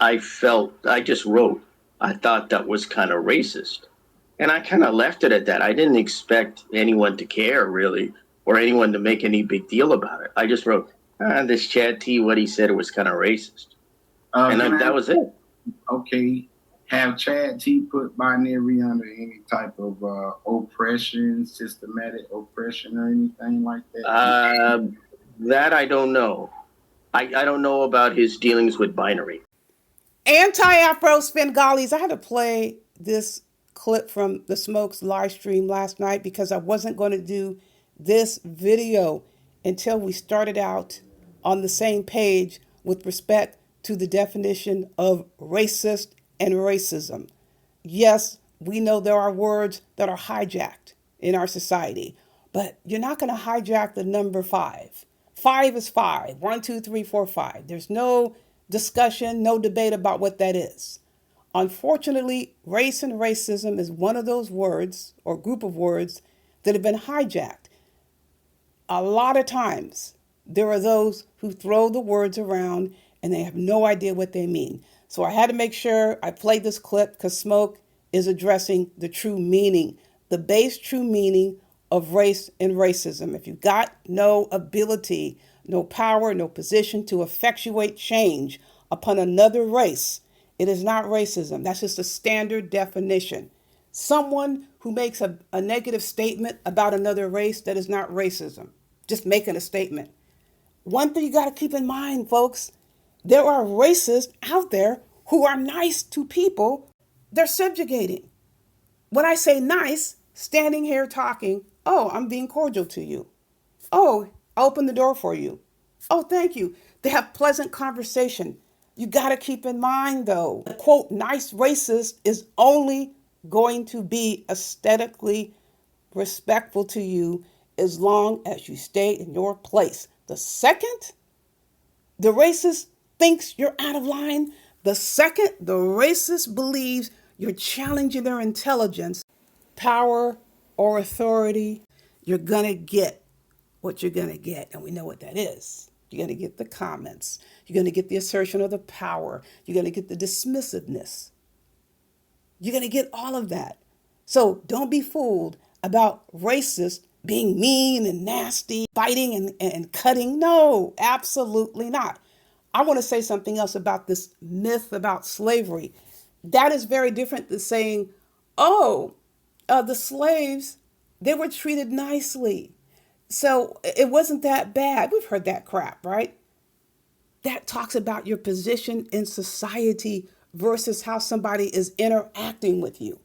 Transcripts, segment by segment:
I just wrote, I thought that was kind of racist. And I kind of left it at that. I didn't expect anyone to care, really, or anyone to make any big deal about it. I just wrote, this Chad T, what he said was kind of racist. And that was it. Okay. Have Chad T put binary under any type of oppression, systematic oppression, or anything like that? That I don't know. I don't know about his dealings with binary. Anti-Afro Svengalis. I had to play this clip from the Smokes live stream last night because I wasn't going to do this video until we started out on the same page with respect to the definition of racist and racism. Yes, we know there are words that are hijacked in our society, but you're not going to hijack the number five. Five is five. 1, 2, 3, 4, 5. There's no discussion, no debate about what that is. Unfortunately, race and racism is one of those words or group of words that have been hijacked. A lot of times, there are those who throw the words around and they have no idea what they mean. So I had to make sure I played this clip because Smoke is addressing the true meaning, the base true meaning of race and racism. If you've got no ability, no power, no position to effectuate change upon another race, it is not racism. That's just a standard definition. Someone who makes a negative statement about another race, that is not racism. Just making a statement. One thing you got to keep in mind, folks, there are racists out there who are nice to people they're subjugating. When I say nice, standing here talking, oh, I'm being cordial to you. Oh, I'll open the door for you. Oh, thank you. They have pleasant conversation. You got to keep in mind, though, quote, nice racist is only going to be aesthetically respectful to you as long as you stay in your place. The second the racist thinks you're out of line, the second the racist believes you're challenging their intelligence, power, or authority, you're going to get what you're going to get. And we know what that is. You're going to get the comments. You're going to get the assertion of the power. You're going to get the dismissiveness. You're going to get all of that. So don't be fooled about racists being mean and nasty, biting and cutting. No, absolutely not. I want to say something else about this myth about slavery. That is very different than saying, oh, the slaves, they were treated nicely. So it wasn't that bad. We've heard that crap, right? That talks about your position in society versus how somebody is interacting with you.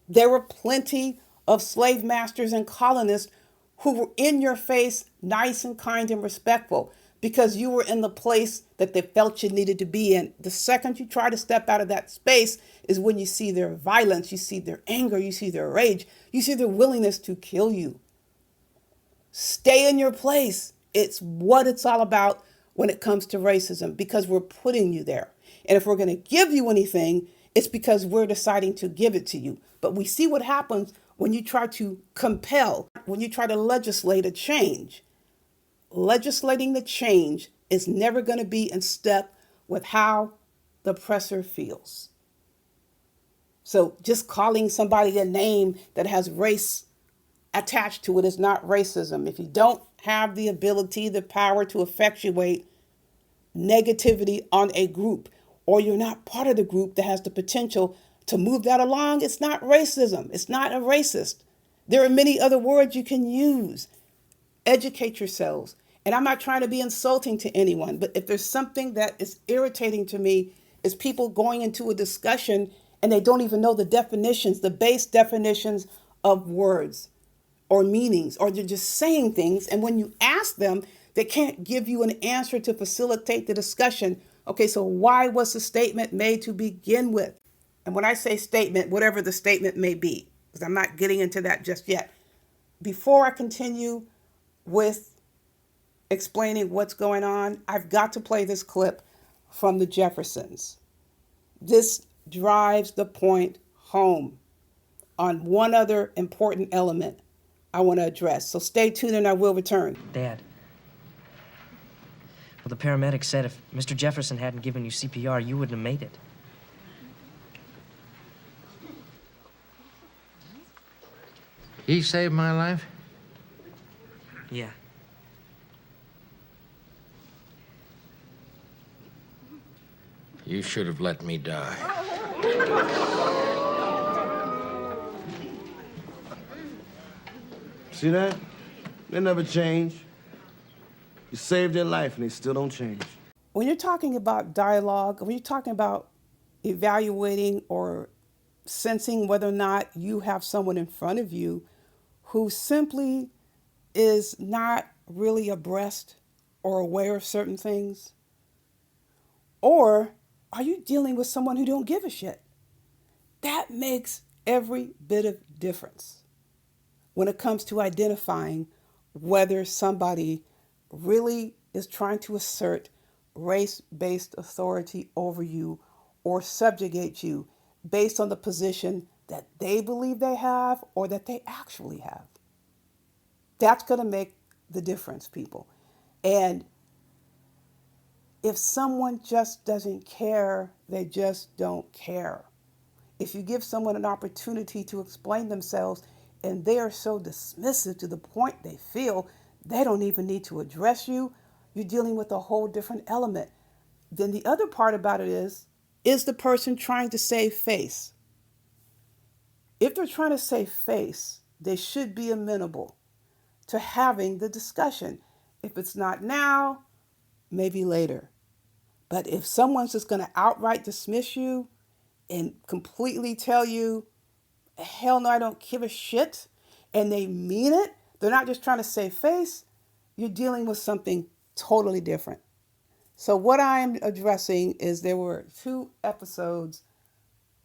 There were plenty of slave masters and colonists who were in your face, nice and kind and respectful because you were in the place that they felt you needed to be in. The second you try to step out of that space is when you see their violence, you see their anger, you see their rage, you see their willingness to kill you. Stay in your place. It's what it's all about when it comes to racism because we're putting you there. And if we're going to give you anything, it's because we're deciding to give it to you. But we see what happens when you try to compel, when you try to legislate a change. Legislating the change is never going to be in step with how the oppressor feels. So just calling somebody a name that has race attached to it is not racism. If you don't have the ability, the power to effectuate negativity on a group, or you're not part of the group that has the potential to move that along, it's not racism. It's not a racist. There are many other words you can use. Educate yourselves. And I'm not trying to be insulting to anyone, but if there's something that is irritating to me, is people going into a discussion and they don't even know the definitions, the base definitions of words or meanings, or they're just saying things. And when you ask them, they can't give you an answer to facilitate the discussion. Okay, so why was the statement made to begin with? And when I say statement, whatever the statement may be, because I'm not getting into that just yet. Before I continue with explaining what's going on, I've got to play this clip from the Jeffersons. This drives the point home on one other important element I want to address. So stay tuned and I will return. Dad, Well, the paramedic said if Mr. Jefferson hadn't given you CPR, you wouldn't have made it. He saved my life? Yeah. You should have let me die. See that? They never change. You save their life and they still don't change. When you're talking about dialogue, when you're talking about evaluating or sensing whether or not you have someone in front of you who simply is not really abreast or aware of certain things, or are you dealing with someone who don't give a shit? That makes every bit of difference when it comes to identifying whether somebody really is trying to assert race-based authority over you or subjugate you based on the position that they believe they have or that they actually have. That's going to make the difference, people. And if someone just doesn't care, they just don't care. If you give someone an opportunity to explain themselves and they are so dismissive to the point they feel they don't even need to address you, you're dealing with a whole different element. Then the other part about it is the person trying to save face? If they're trying to save face, they should be amenable to having the discussion. If it's not now, maybe later. But if someone's just going to outright dismiss you and completely tell you, hell no, I don't give a shit, and they mean it, they're not just trying to save face, you're dealing with something totally different. So what I'm addressing is there were 2 episodes,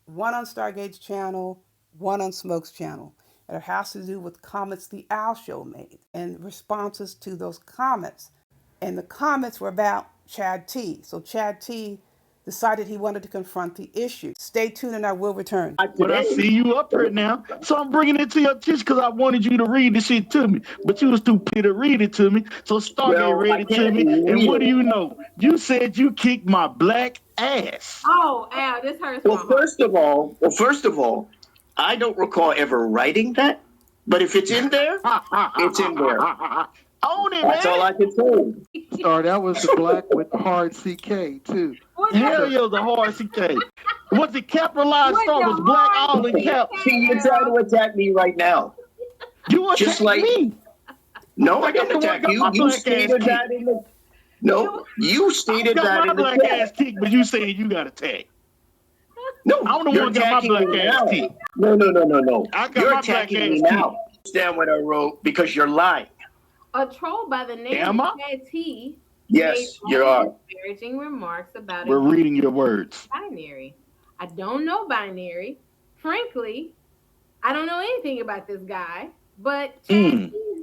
one on Stargate's channel, one on Smoke's channel. And it has to do with comments the Owl Show made and responses to those comments. And the comments were about Chad T. So Chad T decided he wanted to confront the issue. Stay tuned and I will return. But I see you up here now, so I'm bringing it to your attention because I wanted you to read the shit to me, but you was too pity to read it to me. So Stargate read it to me, and what do you know? You said you kicked my black ass. Oh, Al, this hurts. Well, first of all, I don't recall ever writing that, but if it's in there, it's in there. Own it, That's man. all I can say. Sorry, that was the black with the hard CK too. Hell yeah, the hard CK. Was it capitalized star? Was black all in cap? See, you're trying to attack me right now. You Just attacked like me. No, I didn't attack you. You stated that in the. No, you stated I that got my in the black chat. ass kicked, but you saying you got attacked. No, I'm the you're one got my attacking black me ass now. kicked. No. I got You're my black attacking me ass now. Stand what I wrote because you're lying. A troll by the name Am of I? Chad T. Yes, made you are. disparaging remarks about We're reading your words. binary. I don't know binary. Frankly, I don't know anything about this guy. But Chad T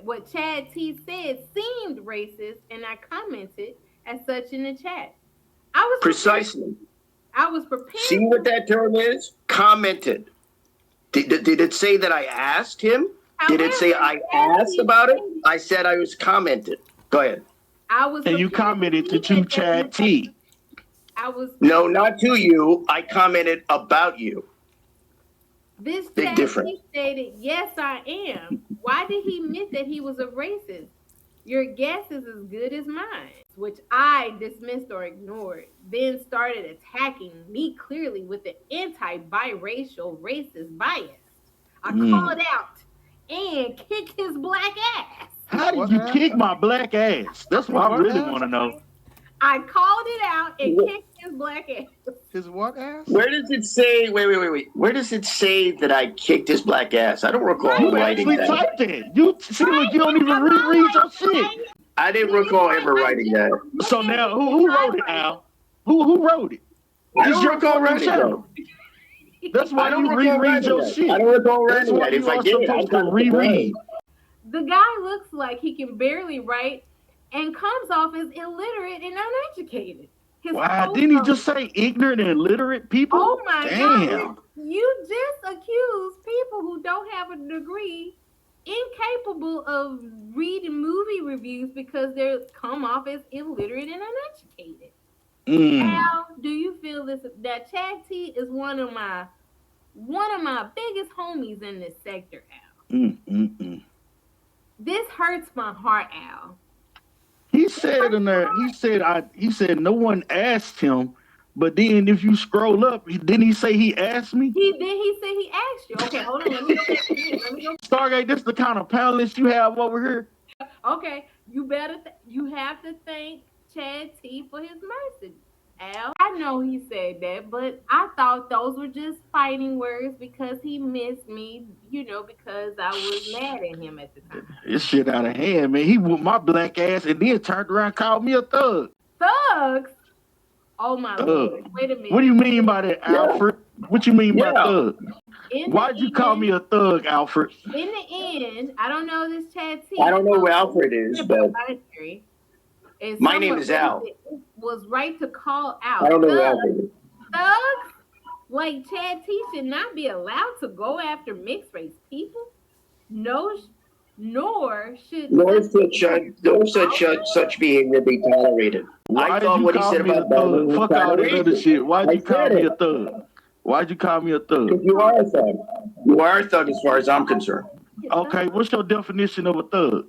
what Chad T said seemed racist, and I commented as such in the chat. I was Precisely. I was prepared. See what that term is? Commented. Did it say that I asked him? Did it say I asked about it? I said I was commented. Go ahead. I was And you commented to Chad T. I was No, not to you. I commented about you. This Big Chad difference. T stated, "Yes, I am." Why did he admit that he was a racist? Your guess is as good as mine, which I dismissed or ignored, then started attacking me clearly with an anti-biracial racist bias. I called out and kicked his black ass. How did you kick my black ass? That's what I really want to know. I called it out and kicked his black ass. His what ass? Where does it say? Wait. Where does it say that I kicked his black ass? I don't recall You writing actually that. typed it. You see, look, you don't even reread your shit. I didn't recall ever writing that. So now, who wrote it, Al? Who wrote it? I It's don't your recall fucking writing channel. that. That's why I don't you recall reread writing your that. shit. I don't recall That's writing why that. If you I are did, I'm supposed to kind of reread. The guy looks like he can barely write and comes off as illiterate and uneducated. His Wow, didn't he just say ignorant and illiterate people? Oh my Damn. God. You just accuse people who don't have a degree incapable of reading movie reviews because they come off as illiterate and uneducated. Al, do you feel this that Chad T is one of my biggest homies in this sector, Al? This hurts my heart, Al. He said in there, he said no one asked him, but then if you scroll up, didn't he say he asked me? He said he asked you. Okay, hold on. Let me go back to this. Stargate, this is the kind of panelists you have over here. Okay, you have to thank Chad T for his mercy. Al, I know he said that, but I thought those were just fighting words because he missed me, because I was mad at him at the time. This shit out of hand, man. He whooped my black ass and then turned around and called me a thug. Thugs? Oh my Lord. Wait a minute. What do you mean by that, Alfred? What you mean by thug? Why'd you call me a thug, Alfred? In the end, I don't know this Chad T. I don't know who Alfred is, but my name is Al. Was right to call out. I don't know who Alfred is. Thugs? Like Chad T should not be allowed to go after mixed race people. Nor should such behavior be tolerated. I thought what he said about thug. Fuck all that other shit. Why'd you call me a thug? Why'd you call me a thug? Because you are a thug. You are a thug as far as I'm concerned. Okay, what's your definition of a thug?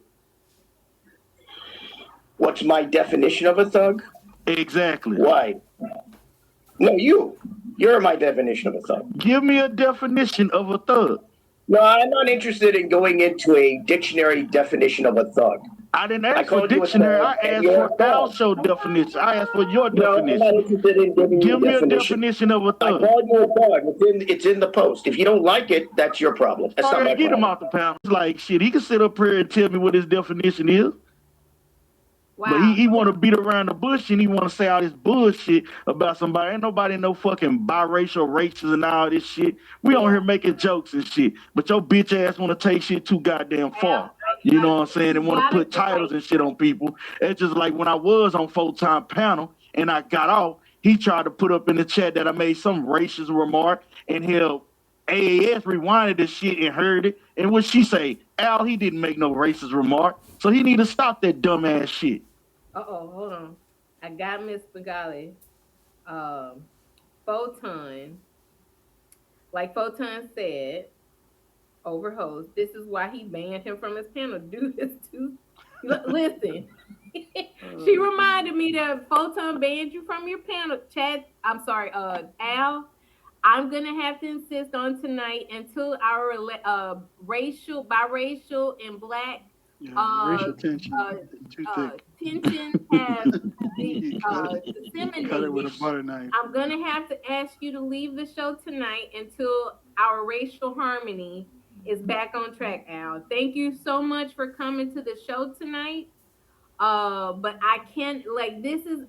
What's my definition of a thug? Exactly. Why? No, you're my definition of a thug. Give me a definition of a thug. No, I'm not interested in going into a dictionary definition of a thug. I didn't ask for dictionary. I asked for also definition. I asked for your definition. I'm not interested in giving Give me a definition of a thug. I called you a thug. It's in the post. If you don't like it, that's your problem. That's not my get problem. him out the panel. It's like shit. He can sit up here and tell me what his definition is. Wow. But he want to beat around the bush and he want to say all this bullshit about somebody. Ain't nobody no fucking biracial, racist, and all this shit. We on here making jokes and shit. But your bitch ass want to take shit too goddamn far. You know what I'm saying? And want to put titles and shit on people. It's just like when I was on full-time panel and I got off, he tried to put up in the chat that I made some racist remark and hell, AAS rewinded the shit and heard it. And what she say? Al, he didn't make no racist remark. So he need to stop that dumbass shit. Hold on. I got Miss Bengali. Photon. Like Photon said, over host, this is why he banned him from his panel. Do this too. Listen. She reminded me that Photon banned you from your panel. Al. I'm gonna have to insist on tonight until our biracial, and black racial tension. Tension has disseminated. With a butter knife. I'm gonna have to ask you to leave the show tonight until our racial harmony is back on track, Al. Thank you so much for coming to the show tonight. But I can't,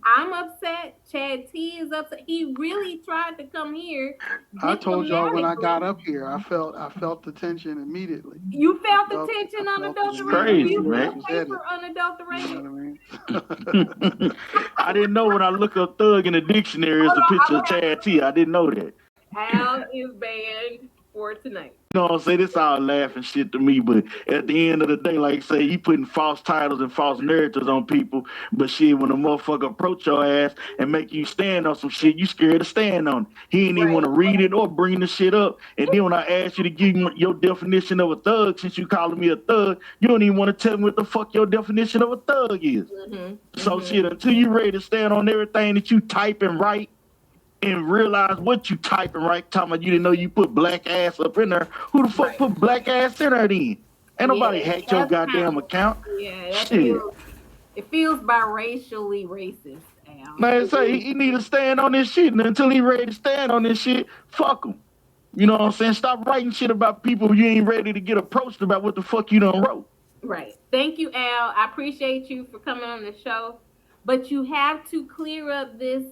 I'm upset. Chad T is upset. He really tried to come here. I told y'all when I got up here, I felt the tension immediately. You felt the tension unadulterated. Crazy, man. Unadulterated. You know what I mean? I didn't know when I look up thug in the dictionary is a picture of Chad T. I didn't know that. Al is banned for tonight. You know what I'm saying? This all laughing shit to me, but at the end of the day, like I say, you putting false titles and false narratives on people, but shit, when a motherfucker approach your ass and make you stand on some shit, you scared to stand on it. He ain't even want to read it or bring the shit up. And then when I ask you to give me your definition of a thug, since you calling me a thug, you don't even want to tell me what the fuck your definition of a thug is. So shit, until you ready to stand on everything that you type and write, and realize what you typing right, talking about you didn't know you put black ass up in there. Who the fuck put black ass in there then? Ain't nobody hacked your goddamn account. Yeah, it feels biracially racist, Al. Man, say he need to stand on this shit, and until he ready to stand on this shit, fuck him. You know what I'm saying? Stop writing shit about people you ain't ready to get approached about what the fuck you done wrote. Right. Thank you, Al. I appreciate you for coming on the show, but you have to clear up this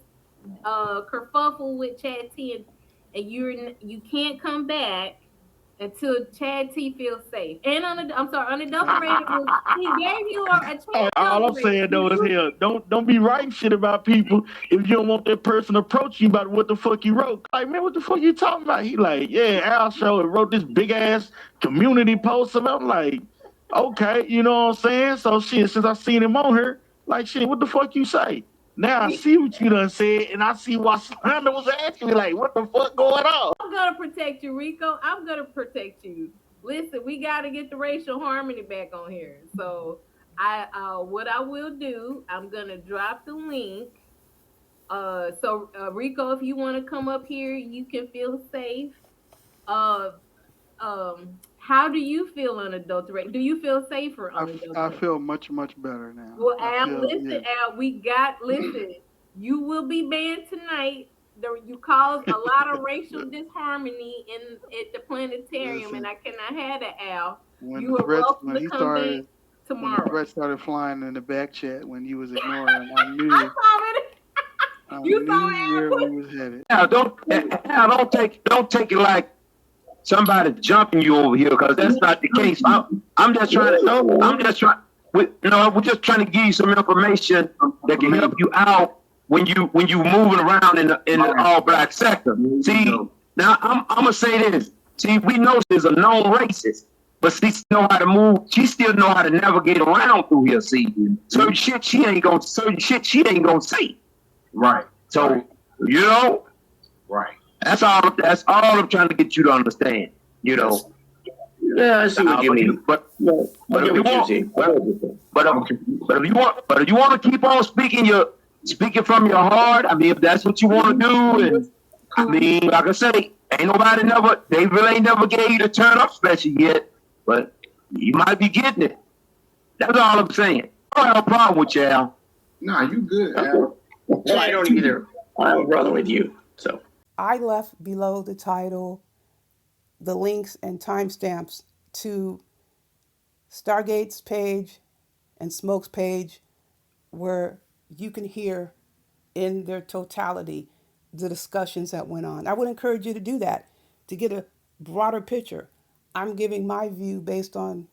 kerfuffle with Chad T, and you can't come back until Chad T feels safe. And unadulterated was he gave you a chance to All I'm saying though is hell, don't be writing shit about people if you don't want that person to approach you about what the fuck you wrote. Like, man, what the fuck you talking about? He like, yeah, Al Show and wrote this big ass community post about. I'm like, okay, you know what I'm saying? So shit, since I seen him on here, like shit, what the fuck you say? Now I see what you done said, and I see why Slender was asking me like, what the fuck going on? I'm gonna protect you, Rico. I'm gonna protect you. Listen, we gotta get the racial harmony back on here. So what I will do, I'm gonna drop the link. Rico, if you want to come up here, you can feel safe. Uh, how do you feel unadulterated? Do you feel safer unadulterated? I feel much, much better now. Well, Al, listen, you will be banned tonight. You caused a lot of racial disharmony at the planetarium, and I cannot have that, Al. You are welcome to come back tomorrow. When the threat started flying in the back chat when you was ignoring him, I knew. I saw it. You saw where we was headed. Now, don't take it like somebody jumping you over here, because that's not the case. I'm just trying to. We're just trying to give you some information that can help you out when you moving around in the all black sector. See, now I'm gonna say this. See, we know she's a known racist, but she still know how to move. She still know how to navigate around through here. See, certain shit she ain't gonna say. Right. So right. That's all I'm trying to get you to understand. Yeah, I see what you mean. But if you want to keep on speaking from your heart, I mean, if that's what you want to do, and I mean, like I say, they really ain't never gave you the turn up special yet, but you might be getting it. That's all I'm saying. I don't have a problem with you, Al. Nah, you good, Al. I don't either. I'm brother with you. So I left below the title the links and timestamps to Stargate's page and Smoke's page, where you can hear in their totality the discussions that went on. I would encourage you to do that to get a broader picture. I'm giving my view based on,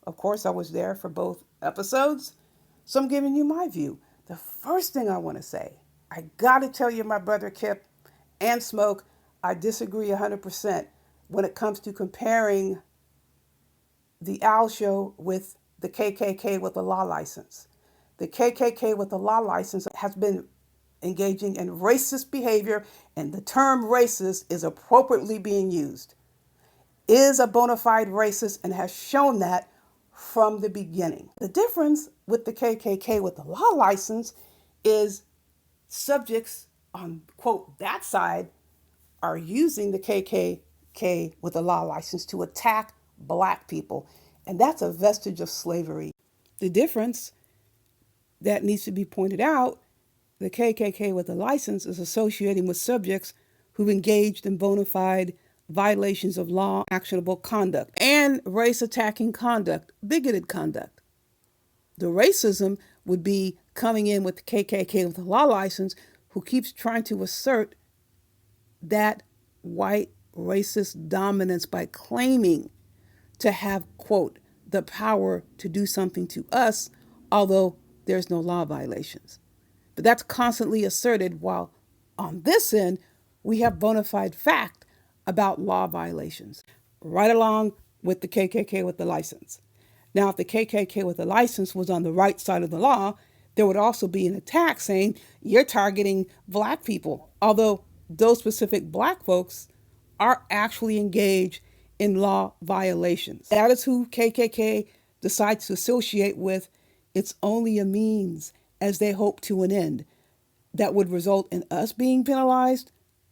of course, I was there for both episodes, so I'm giving you my view. The first thing I want to say, I got to tell you, my brother Kip and Smoke, I disagree 100% when it comes to comparing the Owl Show with the KKK with a law license. The KKK with a law license has been engaging in racist behavior, and the term racist is appropriately being used. Is a bona fide racist and has shown that from the beginning. The difference with the KKK with the law license is subjects on, quote, that side are using the KKK with a law license to attack black people. And that's a vestige of slavery. The difference that needs to be pointed out, the KKK with a license is associating with subjects who've engaged in bona fide violations of law, actionable conduct, and race-attacking conduct, bigoted conduct. The racism would be coming in with the KKK with a law license who keeps trying to assert that white racist dominance by claiming to have, quote, the power to do something to us, although there's no law violations. But that's constantly asserted, while on this end, we have bona fide fact about law violations, right along with the KKK with the license. Now, if the KKK with the license was on the right side of the law, there would also be an attack saying, you're targeting black people, although those specific black folks are actually engaged in law violations. That is who KKK decides to associate with. It's only a means as they hope to an end that would result in us being penalized.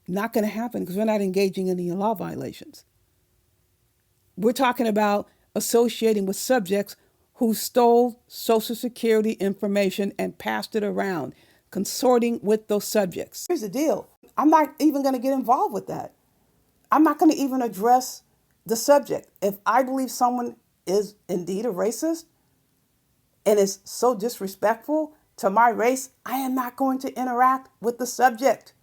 Not going to happen because we're not engaging in any law violations. We're talking about associating with subjects who stole Social Security information and passed it around, consorting with those subjects. Here's the deal. I'm not even going to get involved with that. I'm not going to even address the subject. If I believe someone is indeed a racist and is so disrespectful to my race, I am not going to interact with the subject.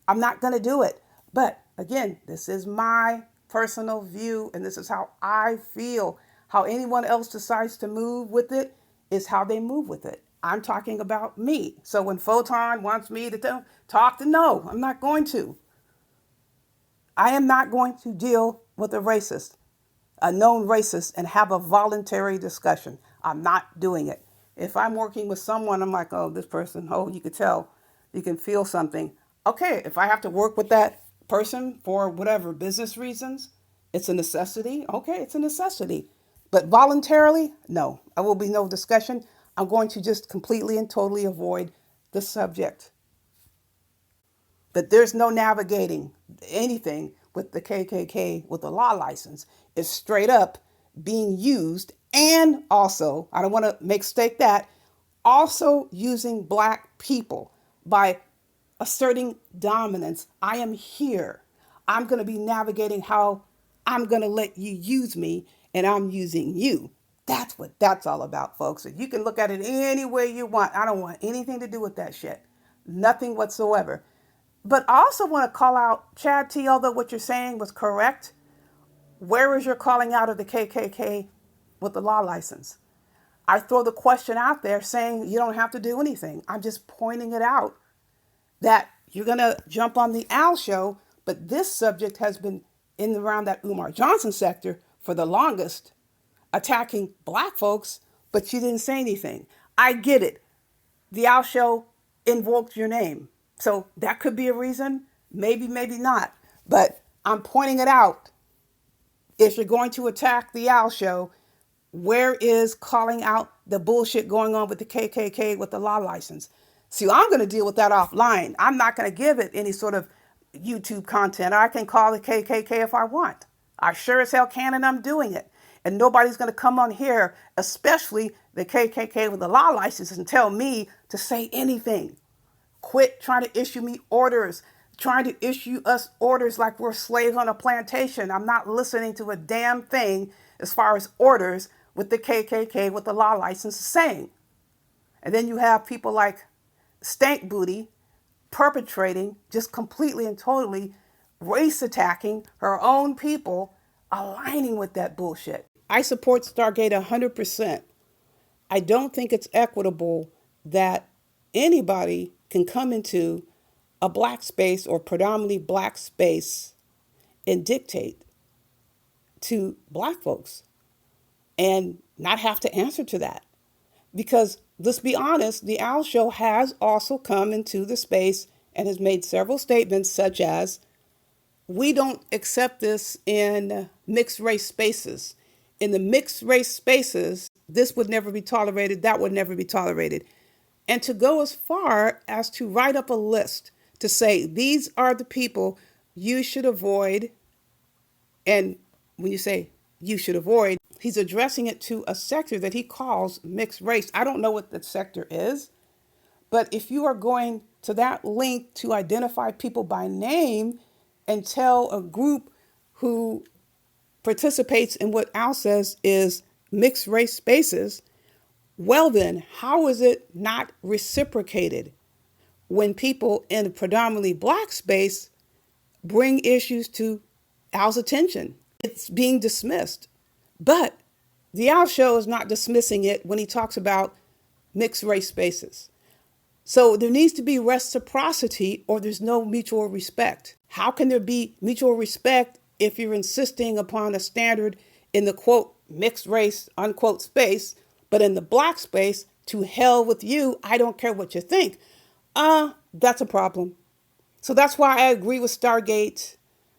I'm not going to do it. But again, this is my personal view, and this is how I feel. How anyone else decides to move with it is how they move with it. I'm talking about me. So when Photon wants me to talk to, no, I'm not going to. I am not going to deal with a racist, a known racist, and have a voluntary discussion. I'm not doing it. If I'm working with someone, I'm like, oh, this person, oh, you could tell, you can feel something. Okay, if I have to work with that person for whatever business reasons, it's a necessity. Okay, it's a necessity. But voluntarily, no, there will be no discussion. I'm going to just completely and totally avoid the subject. But there's no navigating anything with the KKK with the law license. It's straight up being used, and also, I don't want to mistake that, also using black people by asserting dominance. I am here. I'm going to be navigating how I'm going to let you use me, and I'm using you. That's what that's all about, folks. And you can look at it any way you want. I don't want anything to do with that shit. Nothing whatsoever. But I also want to call out Chad T, although what you're saying was correct. Where is your calling out of the KKK with the law license? I throw the question out there saying you don't have to do anything. I'm just pointing it out that you're going to jump on the Al show, but this subject has been in and around that Umar Johnson sector for the longest, attacking black folks, but you didn't say anything. I get it. The Al show invoked your name. So that could be a reason, maybe, maybe not. But I'm pointing it out. If you're going to attack the Al show, where is calling out the bullshit going on with the KKK with the law license? See, I'm going to deal with that offline. I'm not going to give it any sort of YouTube content. I can call the KKK if I want. I sure as hell can, and I'm doing it. And nobody's going to come on here, especially the KKK with the law license, and tell me to say anything. Quit trying to issue me orders, trying to issue us orders like we're slaves on a plantation. I'm not listening to a damn thing as far as orders with the KKK with the law license saying. And then you have people like Stank Booty perpetrating, just completely and totally race attacking her own people, aligning with that bullshit. I support Stargate 100%. I don't think it's equitable that anybody can come into a black space or predominantly black space and dictate to black folks and not have to answer to that. Because let's be honest, the Owl Show has also come into the space and has made several statements such as, we don't accept this in mixed race spaces. In the mixed race spaces, this would never be tolerated, that would never be tolerated. And to go as far as to write up a list to say, these are the people you should avoid. And when you say you should avoid, he's addressing it to a sector that he calls mixed race. I don't know what that sector is, but if you are going to that link to identify people by name and tell a group who participates in what Al says is mixed race spaces, well then, how is it not reciprocated when people in a predominantly black space bring issues to Al's attention? It's being dismissed. But the Al Show is not dismissing it when he talks about mixed race spaces. So there needs to be reciprocity or there's no mutual respect. How can there be mutual respect if you're insisting upon a standard in the quote mixed race unquote space, but in the black space, to hell with you, I don't care what you think. That's a problem. So that's why I agree with Stargate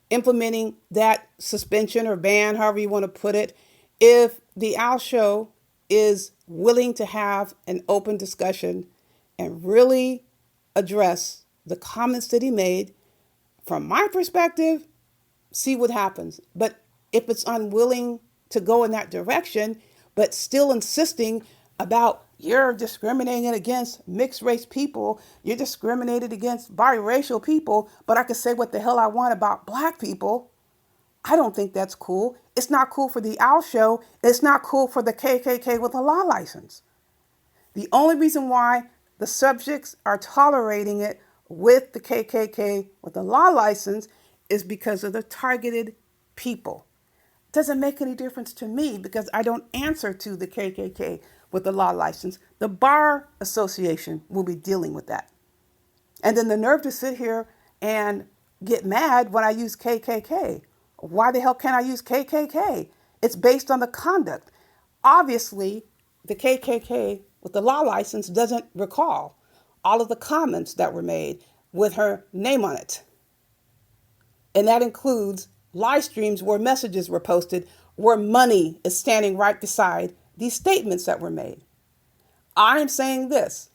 implementing that suspension or ban, however you want to put it. If the Al Show is willing to have an open discussion and really address the comments that he made, from my perspective, see what happens. But if it's unwilling to go in that direction, but still insisting about you're discriminating against mixed race people, you're discriminated against biracial people, but I can say what the hell I want about black people, I don't think that's cool. It's not cool for the Owl Show. It's not cool for the KKK with a law license. The only reason why the subjects are tolerating it with the KKK with the law license is because of the targeted people. Doesn't make any difference to me because I don't answer to the KKK with the law license. The Bar Association will be dealing with that. And then the nerve to sit here and get mad when I use KKK. Why the hell can't I use KKK? It's based on the conduct. Obviously, the KKK with the law license doesn't recall all of the comments that were made with her name on it. And that includes live streams where messages were posted, where money is standing right beside these statements that were made. I'm saying this.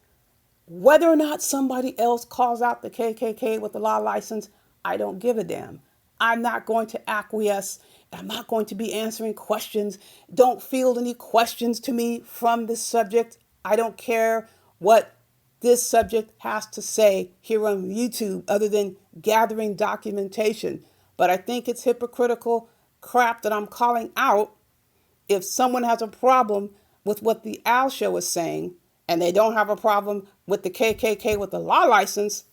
Whether or not somebody else calls out the KKK with the law license, I don't give a damn. I'm not going to acquiesce. I'm not going to be answering questions. Don't field any questions to me from this subject. I don't care what this subject has to say here on YouTube other than gathering documentation. But I think it's hypocritical crap that I'm calling out. If someone has a problem with what the Al Show is saying and they don't have a problem with the KKK with the law license,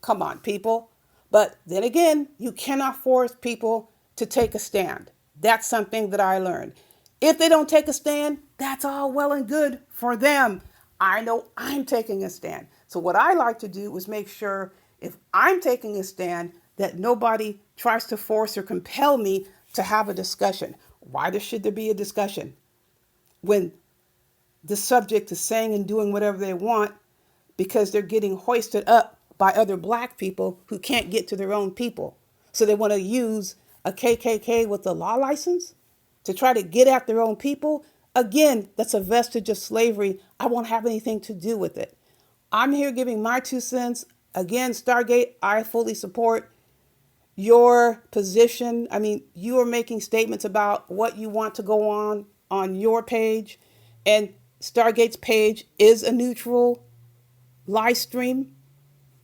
come on, people. But then again, you cannot force people to take a stand. That's something that I learned. If they don't take a stand, that's all well and good for them. I know I'm taking a stand. So what I like to do is make sure if I'm taking a stand that nobody tries to force or compel me to have a discussion. Why should there be a discussion when the subject is saying and doing whatever they want because they're getting hoisted up by other black people who can't get to their own people? So they want to use a KKK with a law license to try to get at their own people. Again, that's a vestige of slavery. I won't have anything to do with it. I'm here giving my 2 cents. Again, Stargate, I fully support your position. I mean, you are making statements about what you want to go on your page, and Stargate's page is a neutral live stream.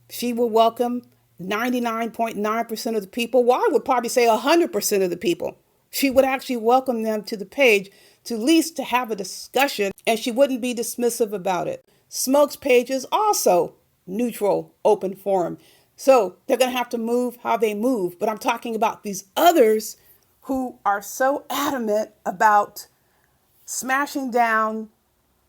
She will welcome 99.9% of the people. Well, I would probably say 100% of the people. She would actually welcome them to the page to at least to have a discussion, and she wouldn't be dismissive about it. Smoke's page is also neutral, open forum. So they're going to have to move how they move. But I'm talking about these others who are so adamant about smashing down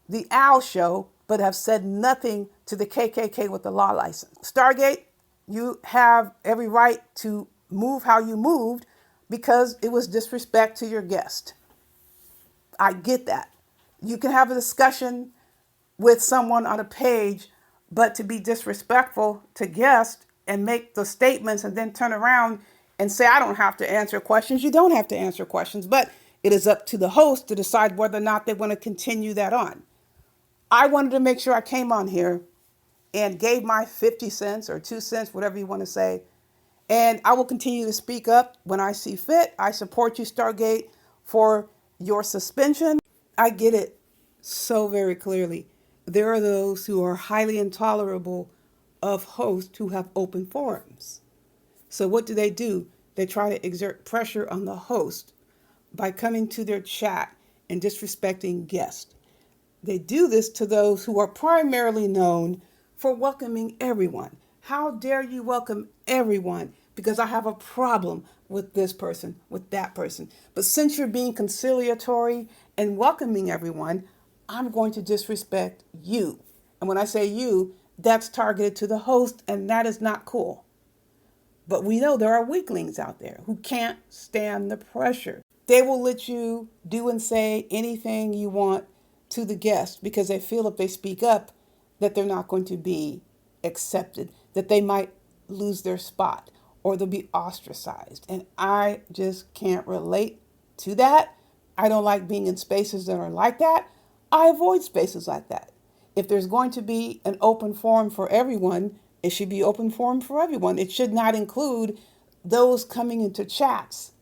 the Al Show, but have said nothing to the KKK with the law license. Stargate, you have every right to move how you moved because it was disrespect to your guest. I get that. You can have a discussion with someone on a page, but to be disrespectful to guests and make the statements and then turn around and say, I don't have to answer questions. You don't have to answer questions, but it is up to the host to decide whether or not they want to continue that on. I wanted to make sure I came on here and gave my 50 cents or 2 cents, whatever you want to say. And I will continue to speak up when I see fit. I support you, Stargate, for your suspension. I get it so very clearly. There are those who are highly intolerable of hosts who have open forums. So what do? They try to exert pressure on the host by coming to their chat and disrespecting guests. They do this to those who are primarily known for welcoming everyone. How dare you welcome everyone because I have a problem with this person, with that person. But since you're being conciliatory and welcoming everyone, I'm going to disrespect you. And when I say you, that's targeted to the host, and that is not cool. But we know there are weaklings out there who can't stand the pressure. They will let you do and say anything you want to the guest because they feel if they speak up that they're not going to be accepted, that they might lose their spot or they'll be ostracized. And I just can't relate to that. I don't like being in spaces that are like that. I avoid spaces like that. If there's going to be an open forum for everyone, it should be open forum for everyone. It should not include those coming into chats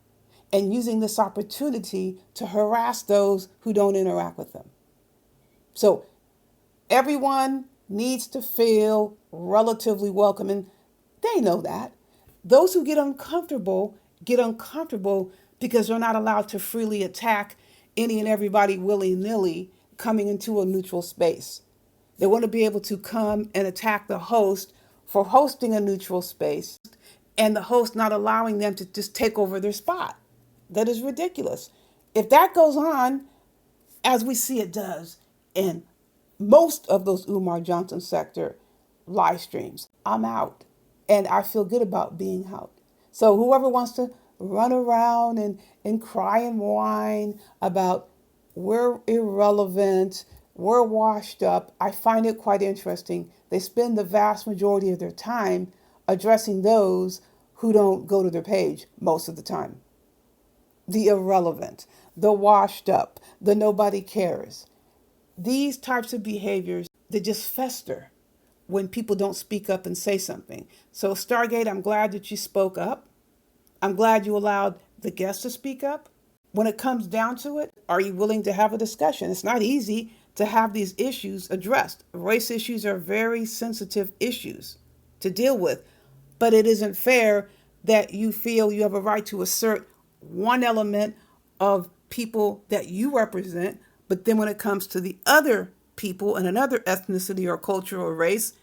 and using this opportunity to harass those who don't interact with them. So everyone needs to feel relatively welcome, and they know that. Those who get uncomfortable because they're not allowed to freely attack any and everybody willy-nilly coming into a neutral space. They want to be able to come and attack the host for hosting a neutral space and the host not allowing them to just take over their spot. that is ridiculous. If that goes on, as we see it does in most of those Umar Johnson sector live streams, I'm out. And I feel good about being out. So whoever wants to run around and cry and whine about we're irrelevant, we're washed up, I find it quite interesting. They spend the vast majority of their time addressing those who don't go to their page most of the time. The irrelevant, the washed up, the nobody cares. These types of behaviors, they just fester when people don't speak up and say something. So, Stargate, I'm glad that you spoke up. I'm glad you allowed the guests to speak up. When it comes down to it, are you willing to have a discussion? It's not easy to have these issues addressed. Race issues are very sensitive issues to deal with, but it isn't fair that you feel you have a right to assert one element of people that you represent, but then when it comes to the other people and another ethnicity or culture or race,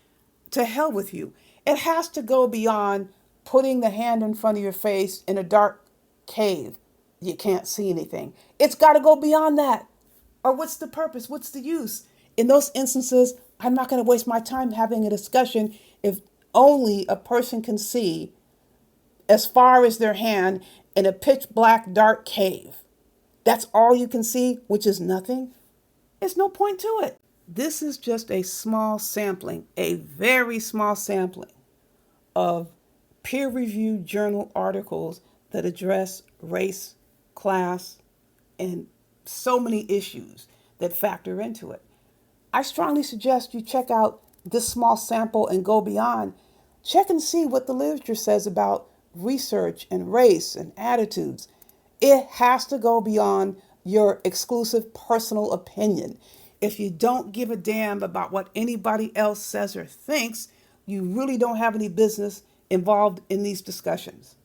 to hell with you. It has to go beyond putting the hand in front of your face in a dark cave. You can't see anything. It's got to go beyond that. Or what's the purpose? What's the use? In those instances, I'm not going to waste my time having a discussion if only a person can see as far as their hand in a pitch black dark cave. That's all you can see, which is nothing. There's no point to it. This is just a small sampling, a very small sampling of peer-reviewed journal articles that address race, class, and so many issues that factor into it. I strongly suggest you check out this small sample and go beyond. Check and see what the literature says about research and race and attitudes. It has to go beyond your exclusive personal opinion. If you don't give a damn about what anybody else says or thinks, you really don't have any business involved in these discussions.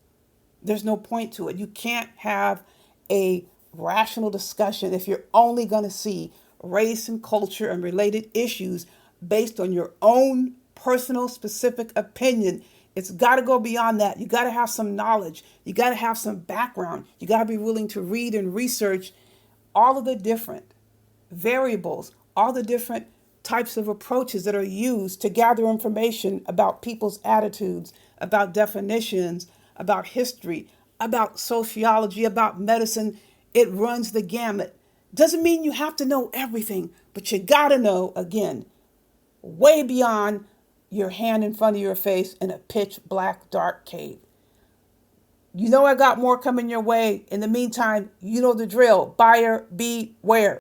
There's no point to it. You can't have a rational discussion if you're only going to see race and culture and related issues based on your own personal specific opinion. It's got to go beyond that. You got to have some knowledge. You got to have some background. You got to be willing to read and research all of the different variables, all the different types of approaches that are used to gather information about people's attitudes, about definitions, about history, about sociology, about medicine. It runs the gamut. Doesn't mean you have to know everything, but you gotta know, again, way beyond your hand in front of your face in a pitch black dark cave. You know I got more coming your way. In the meantime, you know the drill. Buyer beware.